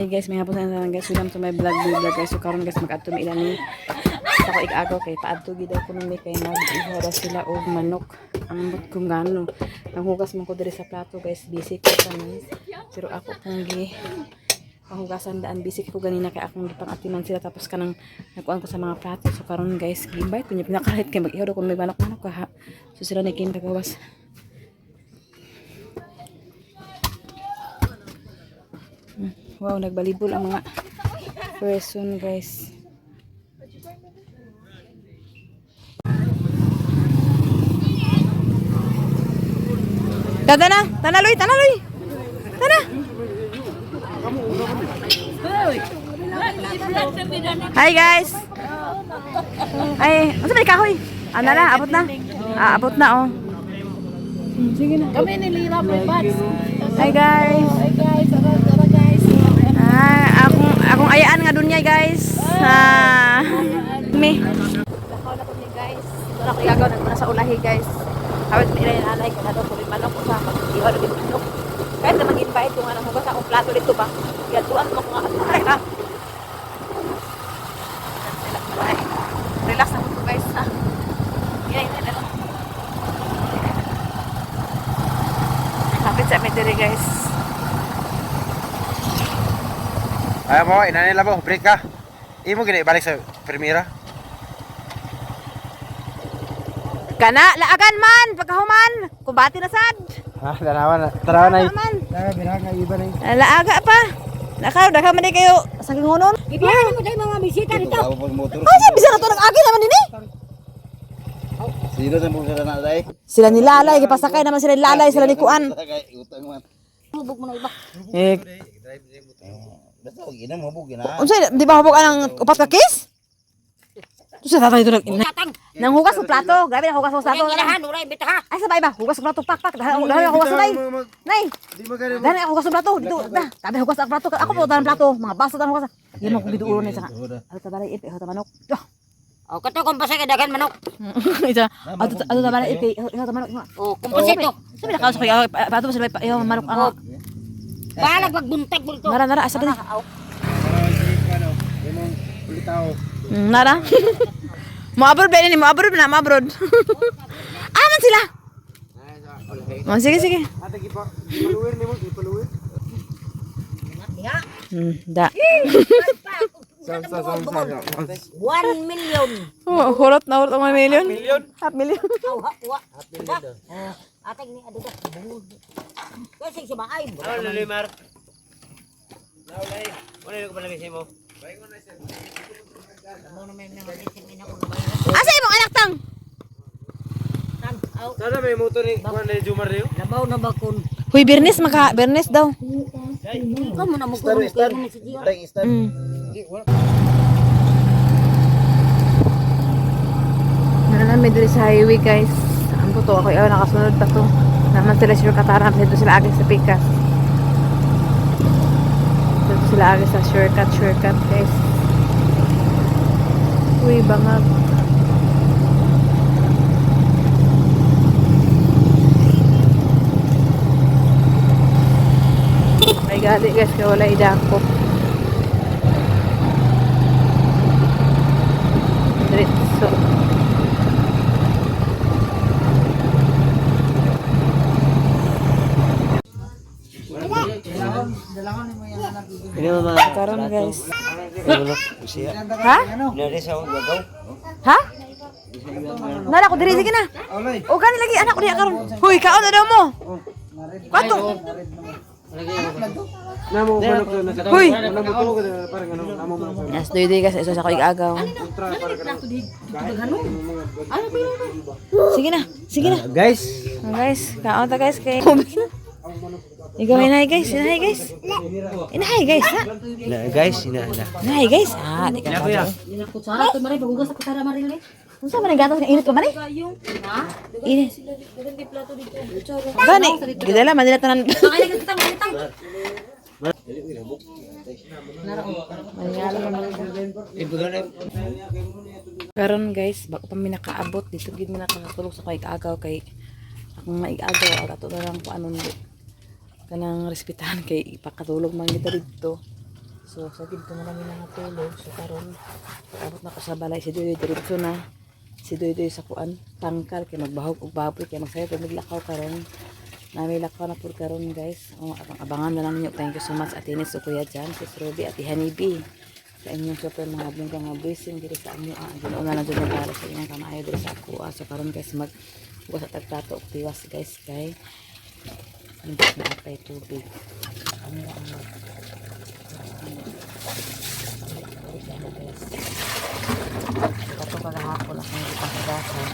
Hey guys, may hapon sa nalang guys. Welcome to my vlog guys. So karon guys mag-adto mi ilan ni sa ko ik-agaw kay paadto gid ako nung may kay nag-ihora sila og manok. Ang but kung gano. Nanghugas man ko diri sa plato guys. Busy ko kami. Pero ako kung gi panghugasan daan busy ko ganina kay akong gipangatiman sila tapos kanang nagkuan ko sa mga plato. So karon guys, gi-invite ko niya pinakalit kay mag-ihora kun may manok-manok ka ha. So sila ni kin tagawas. Wow, nagbalibol ang mga person guys. Tana, Tana. Hi guys. Ay, unsa may kahoy? Ana na, abot na. Abot na oh. Sige na. Kami nilira prepads. Hi guys. Akong ayaan nga dunya guys. Me. Lakaw na ko ni guys. Wala ko yagaw nagmuna sa ulahi guys. Hawit mi ila nanay ko na daw kung manok ko sa pag-iwa na manok. Kahit na mag-invite yung anong hugas akong plato dito ba. Yaduan mo ko nga atay ha. Relax na ko guys ha. Yan. Lapit sa metri guys. Ayaw mo, inanay lang mo, break ka. Imo gini balik sa Primera. Kana, laagan man, pagkahuman. Kumbati na sad. Ha, tanawan na. Man. Daga birahan nga iba na. Laaga pa. Daka man kayo sa kingunon. Ibiyahan mo tayo mga bisita dito. Kasi bisa na to nag-agi naman din eh. Sino sa mga na dai? Sila ni Lalay, pasakay naman sila ni Lalay, sila ni Kuan. Utang man. Hubog mo na iba. Basta og ina mo bugina. Unsay di ba hubog ang upat ka kiss? Tusa tatay to nang hugas ng plato. Grabe na hugas ng plato. Ilahan, uray, bita ha. Ay sabay ba? Hugas ng plato pak. Dahil hugas sabay. Nay. Di magana. Dahil hugas ng plato. Tabi hugas ang plato. Ako po ng plato. Mga baso tan hugas. Yan mo biduulo ni sa. Ano ta balay ip, ta manok. O kato kumpasa kay dagan manok. Isa. Ano ta balay ip, ta manok. O kumpasito. Sabi na kaso kay pato sila yung manok ang. Balag magbuntag mo ito. Nara asa ba? Imong ulitaw. Nara. Mo-abroad ba ni mo-abroad na mo-abroad. Man sila. Sige. Ate gipa. Paluwer nimo, ipaluwer. Da. Sa. 1 million. Oh, hulot na hulot ang 1 million. Half million. Ating ni adto. Kasi si maay. Ano lili mar? Laulay. Ano ko palagi sa mo? Asa imong anak tang? Sana may motor ni Juan de Jumar rio. Labaw na bakon. Huy, Bernes Bernes daw. Kamu na mo ko ni si Gio. Namin diri sa highway guys. Ang to ako nakasunod pa to. Naman sila sure kataran dito sila agi sa pikas. Dito sila agi sa shortcut guys. Uy, bangag. Ay gali guys, kaya wala idako. Diretso. Karon guys. Ha? Ha? Nara ko diri sige na. O gani lagi anak ko diha karon. Huy, kaon na daw mo. Kato. Namo manok na sa. Huy. Namo ko parang ano, namo manok. Yes, doy guys, isa sa ko igagaw. Sige na. Guys, Guys, kaon ta guys kay. Ikaw inahay guys. Inahay guys, ha? Inahay guys. Di ka pa. Kutsara to mari bagugas sa kutsara mari le. Unsa man ang gatas nga init ka man eh? Ha? Init. Gandi plato dito. Gani, gidala man nila tanan. Ay nagtang. Karon guys, bako pa mi nakaabot dito gid mi nakatulog sa kay kaagaw kay akong maiagaw ato na lang ko anon kanang respetahan kay ipakatulog man kita dito. So sa gid ko na namin natulog. So karon abot na ko sa balay si Doy diretso na. Si Doy sa kuan tangkal kay magbahog og baboy kay magsayo pag naglakaw karon. Nami lakaw na pud karon guys. Abangan na lang ninyo. Thank you so much Atinis o Kuya Jan, Sis Ruby at Hanibi. Sa inyong super mga bling mga blessing diri sa inyo. Ginoon na dyan para sa inyong kamayo diri sa ako. So karon guys hugas at tagtato og tiwas guys kay hindi na atay tubig. Ano ang ito kagahapon ako hindi pang kagasan.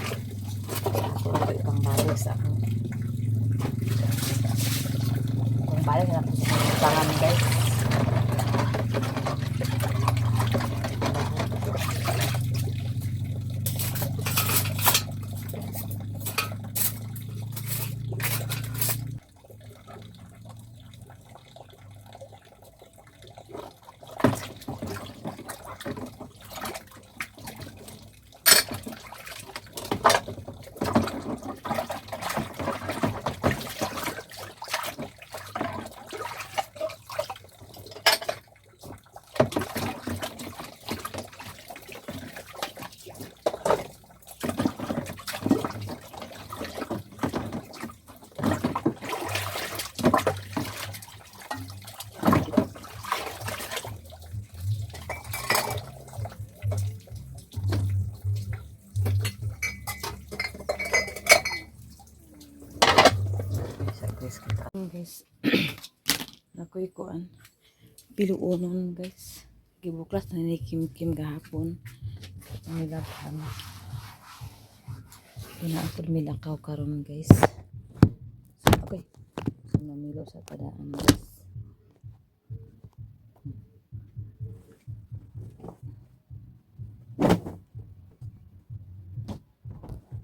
Ako na ipang balik sa akong kung balik na ako sa mga tangan guys. Guys, nakoy kuan piluonon guys, gibuklas na ni Kim gahapon ang nilabhan pinaapod milakaw karon guys. Okay, so namilo sa padaan guys.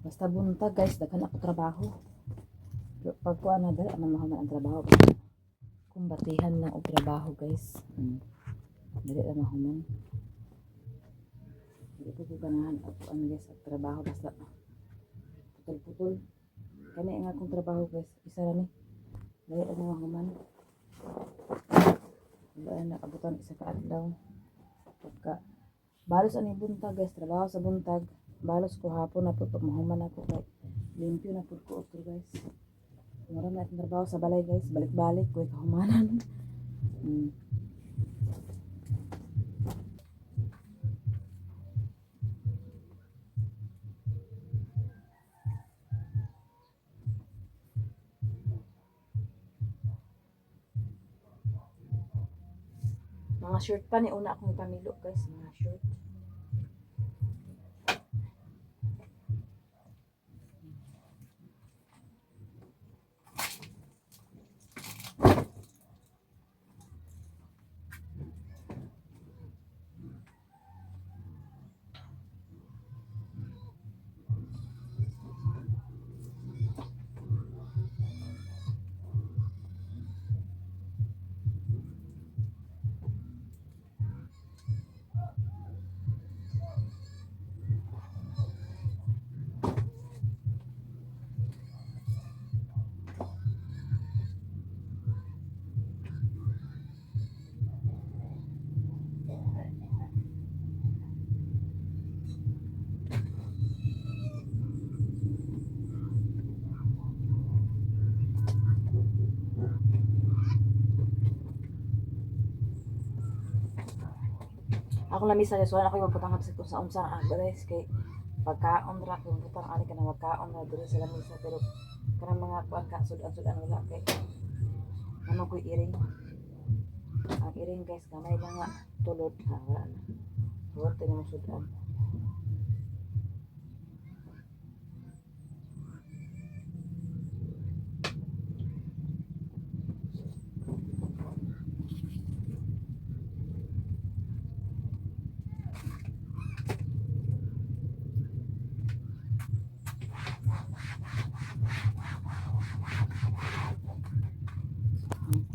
Basta buntag guys, daghan ako trabaho. Pagkuha na dahil ano mahaman ang trabaho kung batihan lang o trabaho guys. Dali lang mahaman, hindi ko ganahan ako ano guys at trabaho basta putol kani nga akong trabaho guys isa lang dali lang mahaman. Wala na kabutan isa ka adlaw pagka balos ani buntag guys, trabaho sa buntag balos ko hapon na po pag mahuman ako kay limpyo na po ko otro guys. Marami natin trabaho sa balay guys, balik-balik ko kahumanan. Mga short pa ni una akong pamilo guys, mga short. Ako lang misa so ako magputang sa kung sa unsang guys kay pagkaon ra kung butang ani kana magkaon ra diri sa lamisa pero kanang mga kuan ka sudan wala kay ano ko iring ang iring guys kamay lang nga tulod ha wala na huwag tayo mo sudan.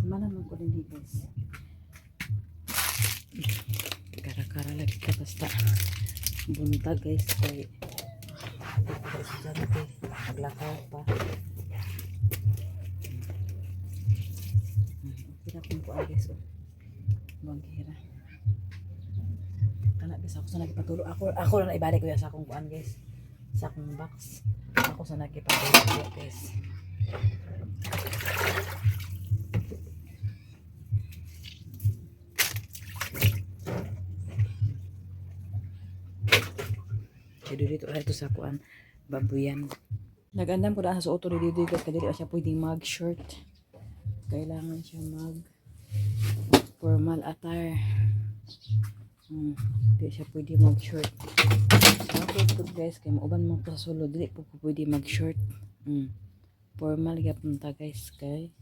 Mana man ko din guys. Kara-kara lagi ka basta buntag guys kay estudyante naglakaw pa. Kira kung po guys. Bang kira. Guys, ako sa nagpatulo. Ako na ibalik ko yan sa akong kuan guys. Sa akong box. Ako sa nagpatulo guys. Dito ito sa kuan babuyan. Nagandam ko daan sa auto dito guys kasi dili siya pwedeng mag-shirt. Kailangan siya mag formal attire. Dili siya pwede mag-shirt. So guys kay mauban mo ko sa sulod dili po pwede mag-shirt. Formal gyapon ta guys kay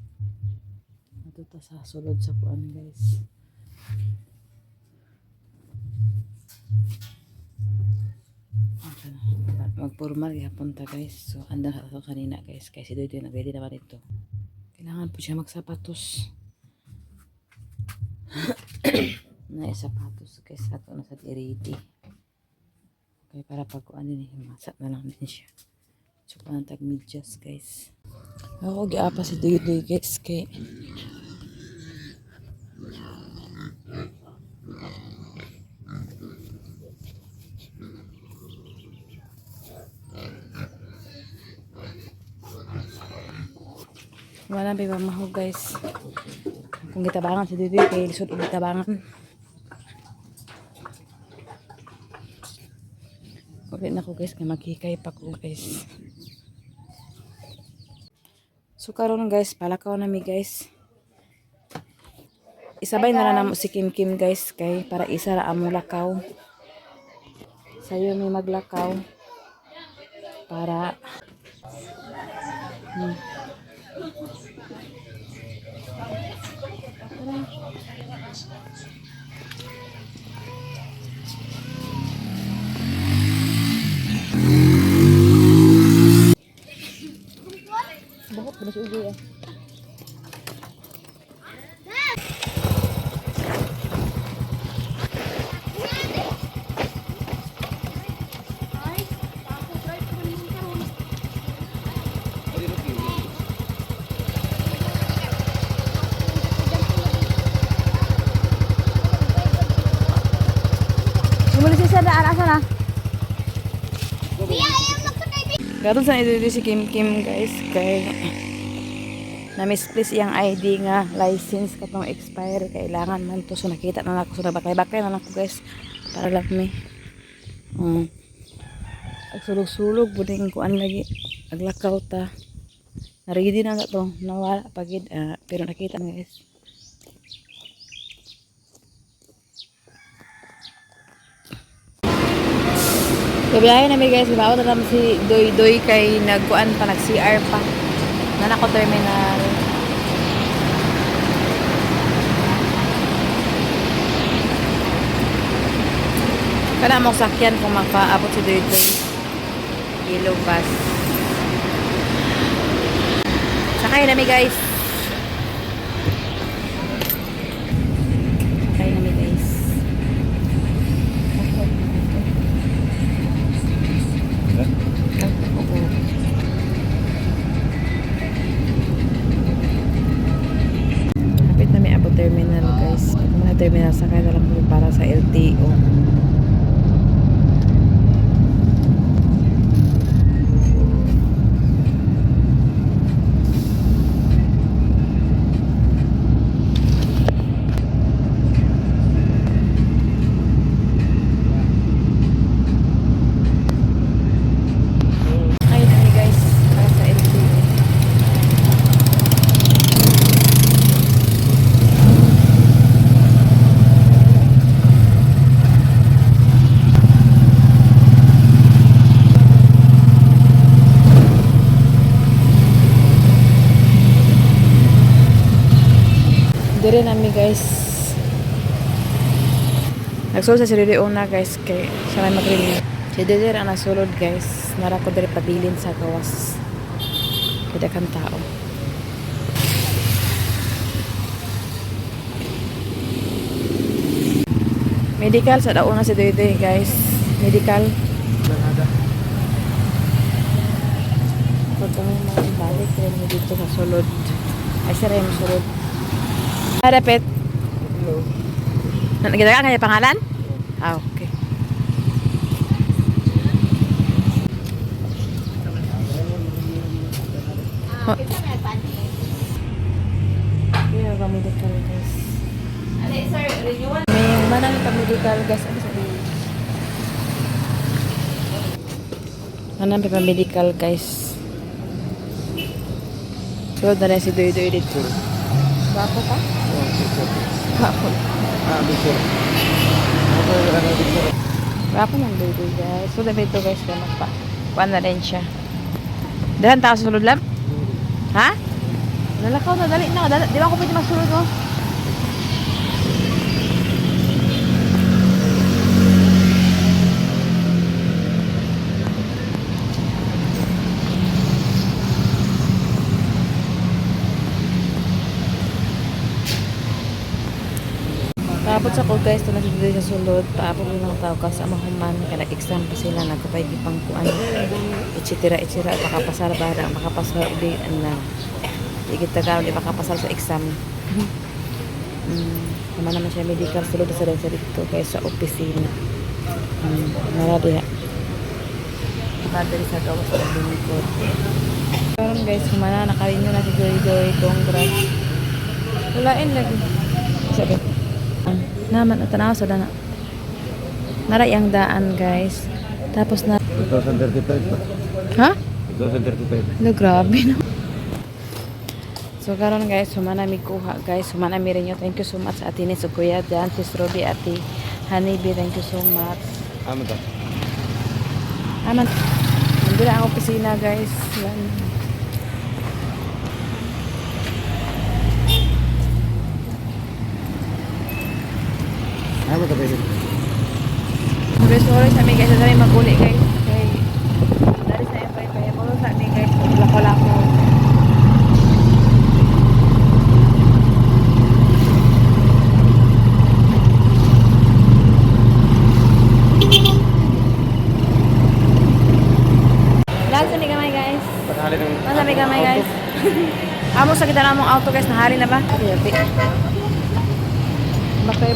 ato ta sa sulod sa kuan guys. Mag-formal yapon ta guys. So anda ako kanina guys kasi dito nag-ready naman ito. Kailangan po siya magsapatos. Na sapatos guys ato na sa ready. Okay para pag kuan din masat na lang din siya. So kuan tag medyas guys. Ako giapa si Doy guys kay wala ba maho guys. Kung gitabangan si Didi kay lisod og gitabangan. Okay na ko guys kay maghikay pa ko guys. So karon guys palakaw na mi guys. Isabay na lang namo si Kim Kim guys kay para isa ra among lakaw. Sayo mi maglakaw para bakit ba siya ugoy ah? Sumuli siya na asa na. Karon sa ito si Kim Kim guys kay na misplace iyang ID nga license katong expire kailangan man to so nakita na ako so nabakay-bakay na ako guys para lang mi agsulog-sulog buding kuan lagi aglakaw ta na-ready na to nawala pagid pero nakita na guys. Kabiyahe na may guys, ibaw na naman si Doy kay nagkuan pa, nag-CR pa. Nanako terminal. Kana mong sakyan kung magpaabot si Doy. Yellow bus. Sakay na may guys. Sakay na may guys. Kapit na may abot terminal guys. Pag mga terminal sakay na lang para sa LTO. Dire nami guys. Nagsulod sa sirili una guys kay siya may mag-renew. Si Dire ang nasulod guys. Nara ko dire pabilin sa gawas. Kada kan tao. Medical sa dauna si Dire guys. Medical. Nada. Pag kami balik rin dito sa sulod. Ay siya rin sulod. Repet. Hello. Nagkita ka kanya pangalan? Ah, okay. Kaya pa-medical guys. May manang pa-medical guys. Ano sabihin? Manang pa-medical guys. So, dala si Doy dito. Bapo ka? Bapo. Bapo ng Doy guys. So, dami ito guys. Kaya magpa na rin siya. Dahan tao sulod lang? Ha? Nalakaw na, dali na. Di ba ako pwede magsulod mo? Tapos ako guys, ito na dito sa sulod. Paapos lang tao ka sa mahuman. Kaya nag-exam pa sila. Nagkapay pang kuan. Etcetera. Makapasar ba? Makapasar di na. Di kita ka. Di makapasar sa exam. Naman naman siya medical. Sulod sa rin sa dito. Kaya sa opisina. Naradi ha. Nakadari sa gawas sa bumikot. Karon guys, kumana. Nakarinyo na si Joy. Congrats. Walain lagi. Sabi. Naman at tanaw sa dana. Narayang daan guys. Tapos na 2035 pa. ha? 2035. Lo grabe no. So karon guys, humana mi kuha guys. Humana mi rin nyo. Thank you so much sa Ate Nis o Kuya Dan, Sis Ruby, Ate Hanibi. Thank you so much. Aman ta. Aman. Nandun ang opisina guys. Yan. Aman ta pwede. Okay, sorry sa amin guys. Sa dami maguli guys. Okay. Dari sa yung kaya mo sa amin guys. Lako-lako. Lahat sa may gamay guys. Panali ng Lahat sa may gamay guys. Amo sa kita namong auto guys. Nahari na ba? Okay.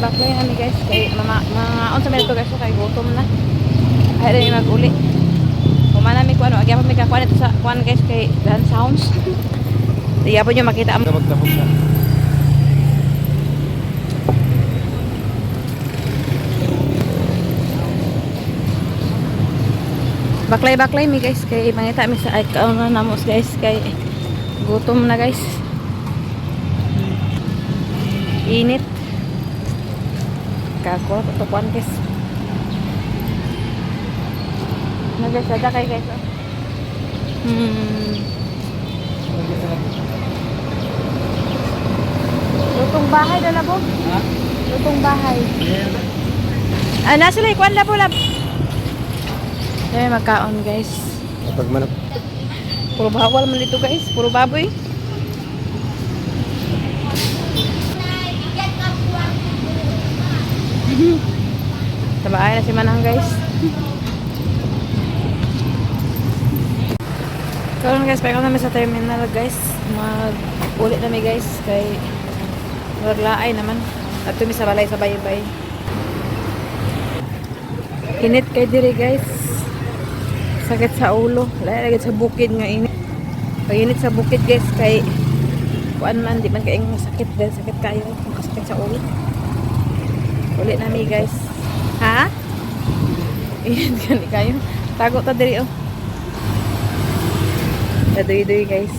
Baklay namin guys. Kay mga on sa meto guys. Kay gutom na. Ay rin mag-uli. Kumana mi kuano. Agya pa mi kakuan ito sa kuan guys. Kay Dan Sounds. Diya po nyo makita ang magtapos na. baklay mi guys. Kay mangita mi sa ay kauna namos guys. Kay gutom na guys. Init. Kako tutukuan guys. Na guys, ada kay guys. Lutong bahay dala po. Ha? Lutong bahay. Ah, nasa lay kwan labo lab. Ay magkaon guys. Kapag manok. Puro bawal man dito guys, puro baboy. Tabaay na si Manang guys. Karon guys, paikaw namin sa terminal guys. Mag-ulit namin guys. Kay maglaay naman. At tumi sa balay sa baybay. Init kay diri guys. Sakit sa ulo. Lagi sa bukid nga init. Pag init sa bukid guys, kay kuan man, di man kaing sakit dahil sakit kayo. Kasakit sa ulo. Ulit namin guys. Ha? Iyan gani kayo. Tago ta diri oh. Dadoy-doy guys.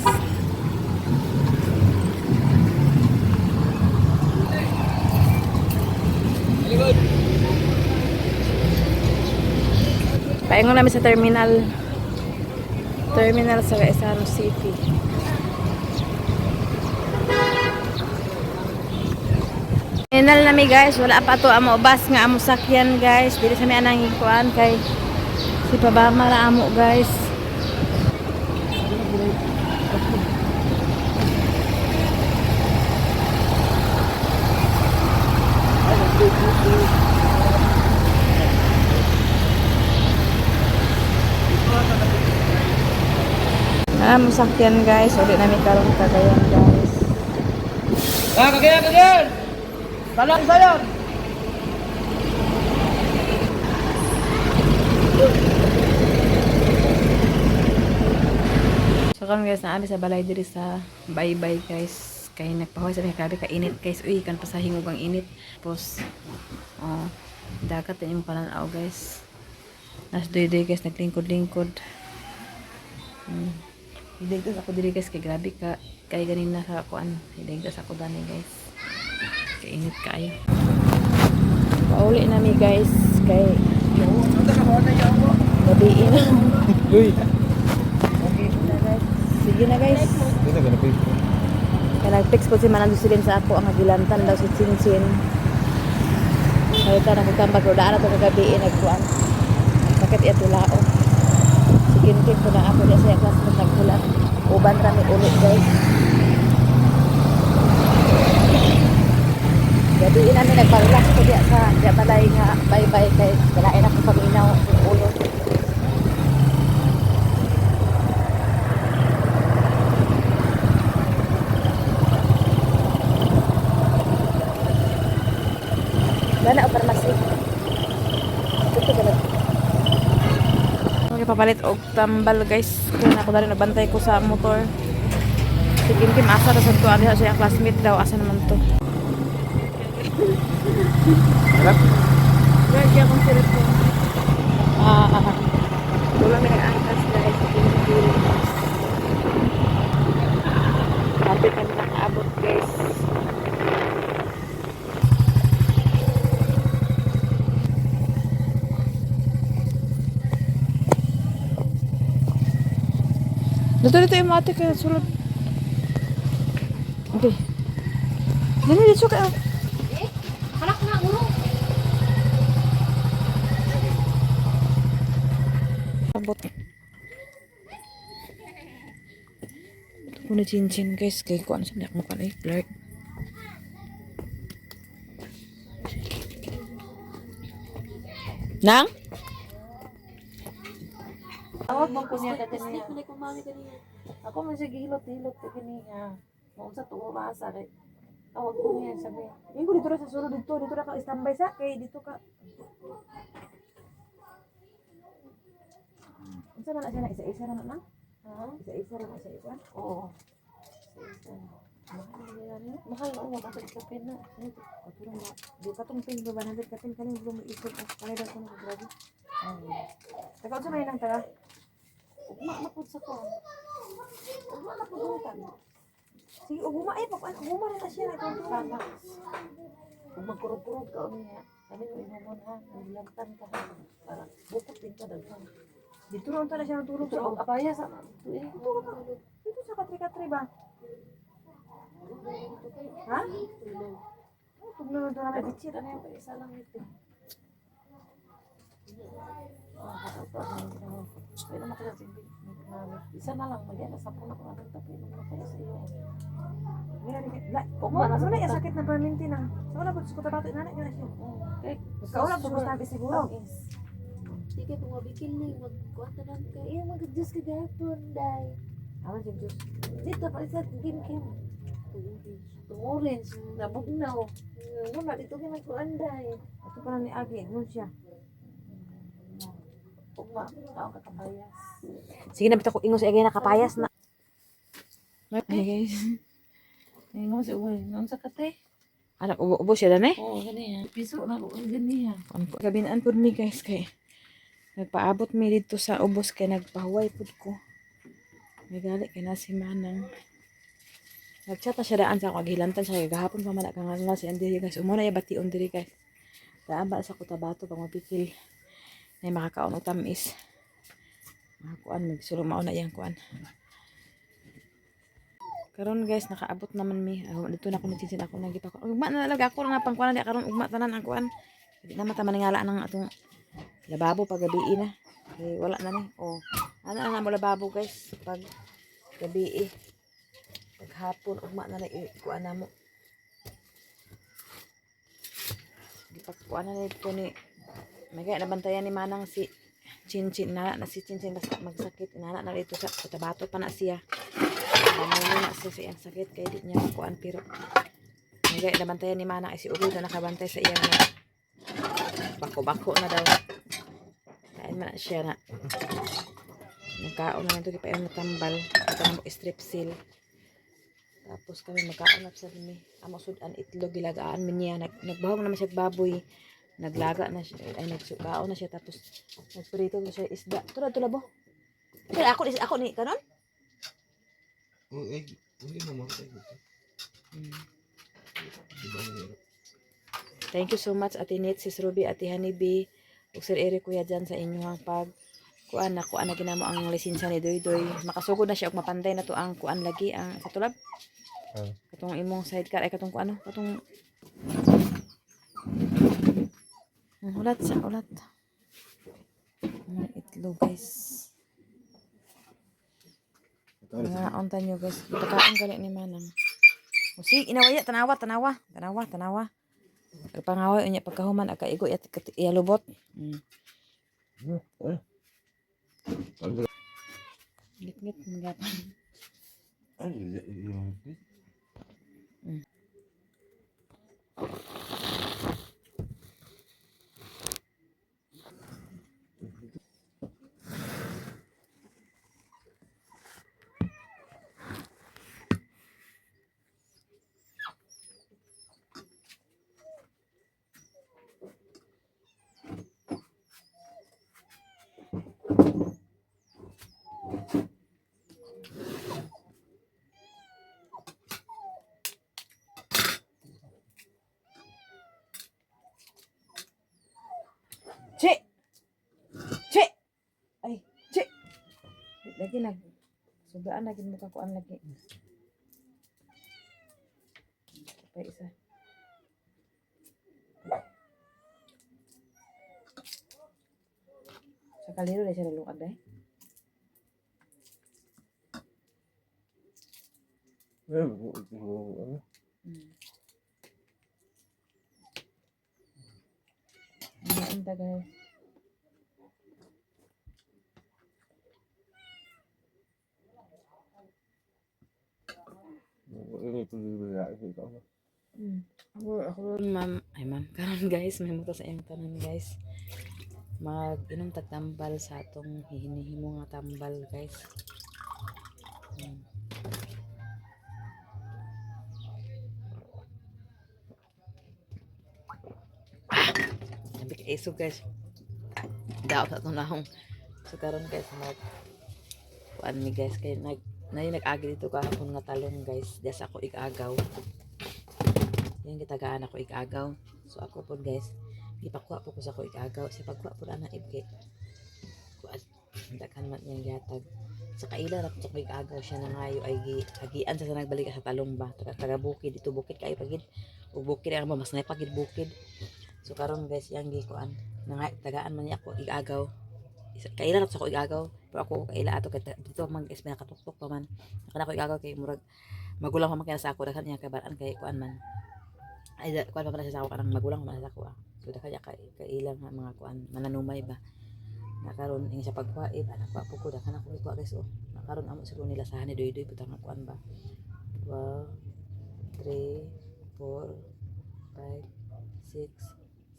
Paingon namin sa terminal. Terminal sa Quezon City. Terminal nami guys, wala pa to amo bus nga amo sakyan guys. Dili sa mi anang kuan kay si Pabama ra amo guys. Amo sakyan guys, uli nami karon kagayan guys. Kagyan! Salon! So karon guys, naami sa balay diri sa bye-bye guys. Kay nagpahuway sa grabe ka init guys. Uy, kan pa sa hingog ang init. Tapos dagat din yung pananaw guys. Nas doy guys, naglingkod-lingkod. Hiligtas ako diri guys, kay grabe ka. Kay ganina sa kuan. Hiligtas ako dani guys. Kay init kaayo. Pauli nami guys kay gabi na. Uy. Sige na guys. Dito ka na po. Kaya nag-text po si Manando Silin sa ako ang nagilantan daw si Chinchin. Kaya ito nakukambag o daan na ito kagabi nagkuhan. Sakit iya tulao. Sige nito ko na ako niya sa class mo nagkulat. Uban rami ulit guys. Gabi namin nagpag-relax ko diya sa diya balay nga bye-bye kay kalain ako paminaw ng ulo. Dana o farmasi. Ito ka lang. Okay, papalit og tambal guys. Kaya ako dali nagbantay ko sa motor. Si Kim asa na sa tuwa diha siya classmate daw asa naman to. Alam? Lagi akong sirit ko. Wala may nag-angkas dahil sa Kim. Kapit kami nakaabot guys. Dito yung mati kaya sulod. Okay. Dali, dito ka. Halak na, ulo. Abot. Ito ko na chinchin guys. Kaya ko ano sa mo ka na blur. Nang? Tawag mo ko niya kaniya. Ako man siya gihilot-hilot ko kaniya. Kung sa tuwa maasa rin. Tawag ko niya sabi. Yung ko dito na sa sulod dito. Dito na ka standby sa. Kaya dito ka. Isa na siya na isa-isa na na? Ha? Isa-isa na isa-isa? Oo. Mahal na ako kasi kapin na. Katulang na. Di ka itong pin ba 100 katin ka nang belum iisip. Kaya daw ko na grabe. Teka, sa may nang tara. Ugma na po sa ko. Ugma na po dutan. Sige, uguma eh. Uguma rin na siya. Tama. Kung magkurog-kurog ka niya. Kami mo inumon ha. Naglantan ka ha. Para bukot din ka daghan. Dito rin na siya natulog sa Tulog abaya sa Dito sa katri-katri ba? Ha? Tugnaw na ito namin. Bitchit ano yung isa lang ito. Pero makalasin isa na lang magyan sa puno ko natin tapi nung nakaya sa iyo. Wala yung sakit na perminti na. So wala po sa bato na siya. Okay. Kaula po sa tabi siguro. Sige, kung mabikin na yung magkuantanan ka. Iya, mag-adjust ka gapon, day. Awan siya Diyos. Dito pa isa kim. Orange, nabugnaw. Wala dito kay magkuanday. Ito pala ni Agi. Nun siya. Ugma, tao ka kapayas. Sige na, bito ko ingo si Agi nakapayas na. Ay guys. Ay mo si uway, nang sa kate. Anak, ubo siya dan eh. Oo, ganiya. Piso na ko ganiya. Gabinaan po mi guys kay nagpaabot mi dito sa ubos kay nagpahuway po ko. May gali kay na si Manang. Nagchat na siya daan sa ako aghilantan siya gahapon pa man nga si Andy guys. Umuna ya bation diri guys. Daan ba sa Cotabato pag mapikil. Nay makakaon og tamis. Kuan magsulong mao na yang kuan. Karon guys nakaabot naman mi. Dito na ko nagsisin ako nang gipako. Ugma na talaga ako na pangkuan di karon ugma tanan ang kuan. Di na mata maningala nang atong lababo pag gabi na. Okay, wala na ni. Oh. Ano na mo lababo guys pag gabi pag hapon ugma na kuan na mo. Di pa kuan na ito ni Magaya nabantayan ni Manang si Chinchin na si Chinchin basta magsakit inana na dito sa Cotabato pa na siya. Banaw na siya sa iyang sakit kay di niya makuan pero magaya nabantayan ni Manang si Ugoy na nakabantay sa iyang bako-bako na daw. Kain man siya na Nagkaon na ito, ipayon na tambal. Ito na mo strepsil. Tapos kami magkaon na sa dumi. Amo sudan itlog, gilagaan man niya. Nagbahog naman siya baboy. Naglaga na siya, ay nagsukaon na siya. Tapos nagprito na siya isda. Tula bo. Kaya ako ni, kanon? Thank you so much Ate Nit, Sis Ruby, Ate Honeybee, ug Sir Eric kuya dyan sa inyong pag kuan na ginamo ang lisensya ni Doydoy. Makasugod na siya og mapantay na to ang kuan lagi ang katulab. Katong imong sidecar ay katong kuan katong ulat sa ulat. Itlog guys. Nga ontan nyo guys. Pagkaon gali ni Manang. Sige, inawaya, tanawa. Pangaway unya pagkahuman aka igo iyalubot. Ngit ngapan. Che! Ay, che! Lagi sugaan lagi mo kakuan lagi. Pa isa. Sa kaliro na siya nalungkad eh. Ang tagal. Ma'am, karon guys, may muta sa iyong tanan guys. Mag-inom tambal sa atong hinihimo nga tambal guys. Sabi ka iso guys. Daot sa itong nahong. So karon guys, kuan mi guys, kay nag-agi dito kahapon nga talong guys. Des ako igagaw. Yan gitagaan ako igagaw. So ako po guys, ipakuha po ko sa ako igagaw. Sa pagkuha po na ibigay. Kuan, daghan man niyang yatag. Sa kaila ra po sa igagaw siya na ngayo ay agian sa nagbalik sa talong ba. Taga bukid dito bukid kayo pagid. Ug bukid ang mas na pagid bukid. So karon guys, yang gikuan tagaan man niya ako igagaw. Kaila ra sa ako igagaw. Pero ako kaila ato kay dito mag is nakatuktok pa man. Kana ko igagaw kay murag magulang pa man kaya sa ako daghan niya kabaran kay kuan man. Ay kuan pa man sa ako kanang magulang man sa ako. So daghan niya kay ilang mga kuan mananumay ba. Nakaron ing sa pagkuha ba nakuha po ko daghan ako ikuha guys oh. Nakaron amo siguro nila sa ni doy butang kuan ba. 2 3 4 5 6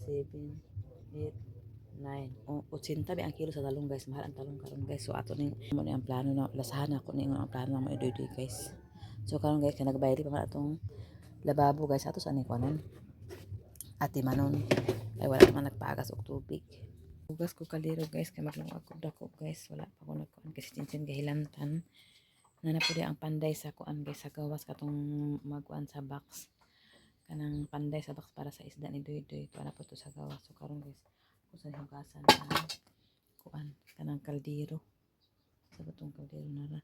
7 8 9 o 80 ba ang kilo sa talong guys. Mahal ang talong karon guys. So ato ning mo ni ang plano na lasahan ako ning ang plano na maidoy guys. So karon guys kay nagbayad pa man atong lababo guys ato sa ni kuanon. Ati manon ay wala man nagpagas og tubig. Hugas ko kaliro guys kay maglungag ko dako guys. Wala pa ko nagkuan kasi cincin gahilantan. Na napudi ang panday sa kuan guys sa gawas katong magkuan sa box. Kanang panday sa box para sa isda ni Doydoy. Kuan na po to sa gawas. So karon guys sa hugasan na kuan kanang kaldero sa batong kaldero na ra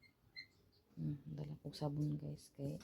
dala kog sabon guys kay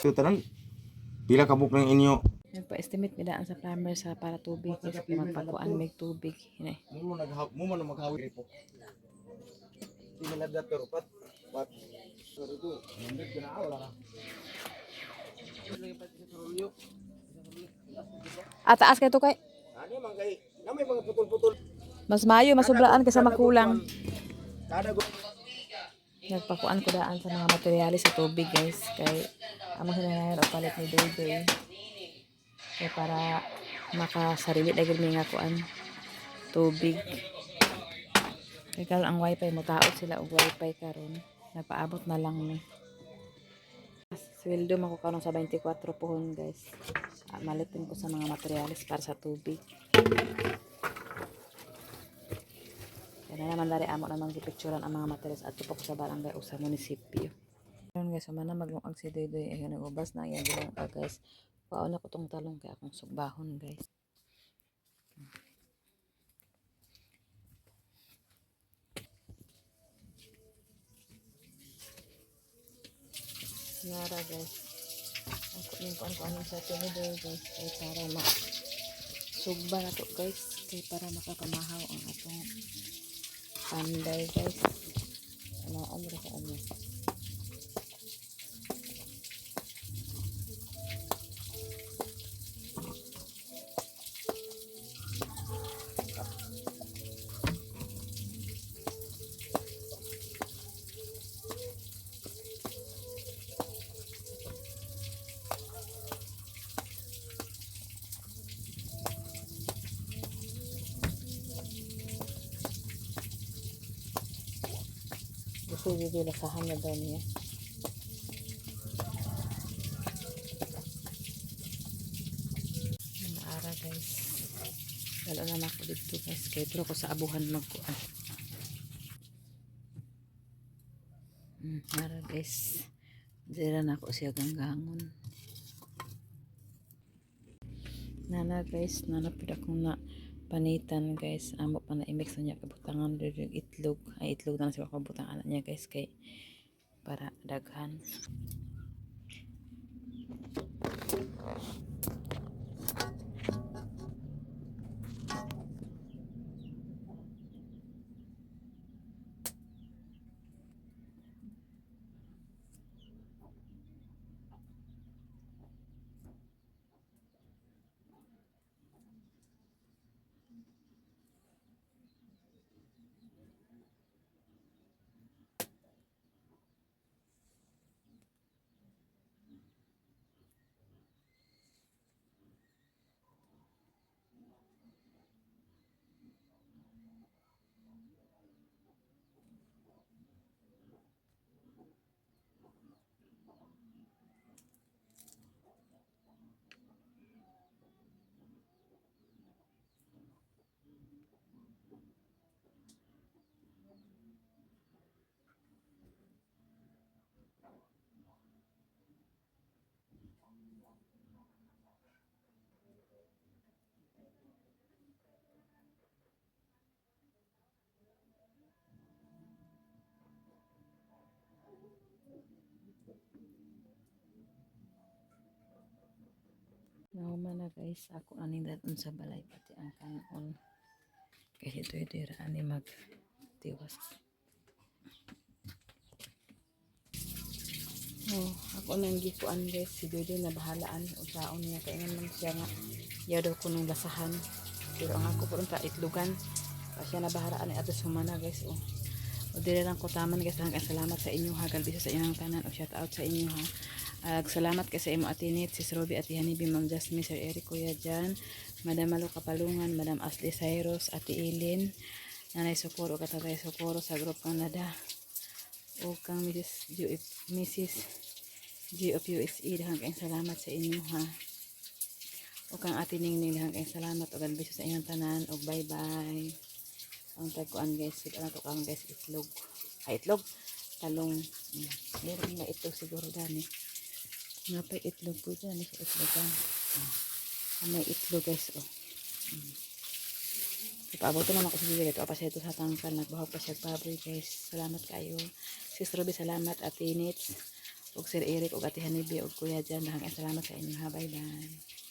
Ito tanan. Pila ka book ng inyo? Nagpa-estimate nila sa plumber sa para tubig guys kay magpakuan may tubig hinay. Mo man maghawi po. Di man nagdat pero pat. Pero to, hindi na wala ka. Taas kay to kay. Ani man kay, na may mga putol-putol. Mas mayo masublaan kaysa makulang. Kada go. Nagpakuan ko daan sa mga materyales sa tubig guys kay among hinanayon o palit ni Doy. Kaya para makasarili lagi mi nga kuan tubig. Kaya kalo ang wifi mo taot sila og wifi karon napaabot na lang ni. Sweldo man ko karon sa 24 pohon guys. Malitin ko sa mga materyales para sa tubig. Kaya naman dari amo namang gipicturan ang mga materyales at tupok sa barangay o sa munisipyo. Karon guys, man na maglungag si Doy ay nagubas na yan bilong guys. Pauna ko tong talong kay akong sugbahon guys. Nara guys. Ako yung ano sa tinidor guys kay para sugba na to guys kay para makakamahaw ang atong panday guys. Ano sa ano. Gusto dito lasahan na daw niya. Naara guys. Dalo na ako dito guys. Kaya pero ko sa abuhan magkuhan. Naara guys. Dira na ako siya ganggangon. Nana guys. Nanapid akong na panitan guys, amo pa na i-mix na niya kabutangan yung itlog ay itlog na siya kabutangan niya guys kay para daghan. Nauma na guys, ako aning daton sa balay pati ang kanon. Kaya ito ani mag tiwas. Ako nang gikuan guys, si Doy na bahalaan o saon niya kaya man siya nga yaw daw ko nung lasahan. Pero ang ako po ta itlugan. Siya na bahalaan ato sumana guys. O dire lang ko taman guys, hanggang salamat sa inyo ha, galbisa sa inyong tanan o shout out sa inyo ha. Salamat kasi imo atinit, Sis Roby at Hanibi, Ma'am Jasmine, Sir Eric, Kuya Jan, Madam Malu Kapalungan, Madam Ashley Cyrus, Ate Eileen, Nanay Socorro, Katatay Socorro sa Group Canada, o kang Mrs. G of USA, hanggang salamat sa inyo ha. O kang Ate Ningning, hanggang salamat o galbisa sa inyong tanan o bye bye. Ang tagkuan guys, sit na to kang guys itlog. Itlog, talong. Meron na itlog siguro dani. Nga pa itlog po dyan. Itlogan. May itlog guys. Ipaabot naman ako sa bibig. Ito pa siya ito sa tangkal. Nagbahog pa siya baboy guys. Salamat kayo. Sis Ruby, salamat. Ate Nits. ug Sir Eric ug Ate Hanibi ug Kuya Jan, daghang salamat sa inyo ha. Bye bye.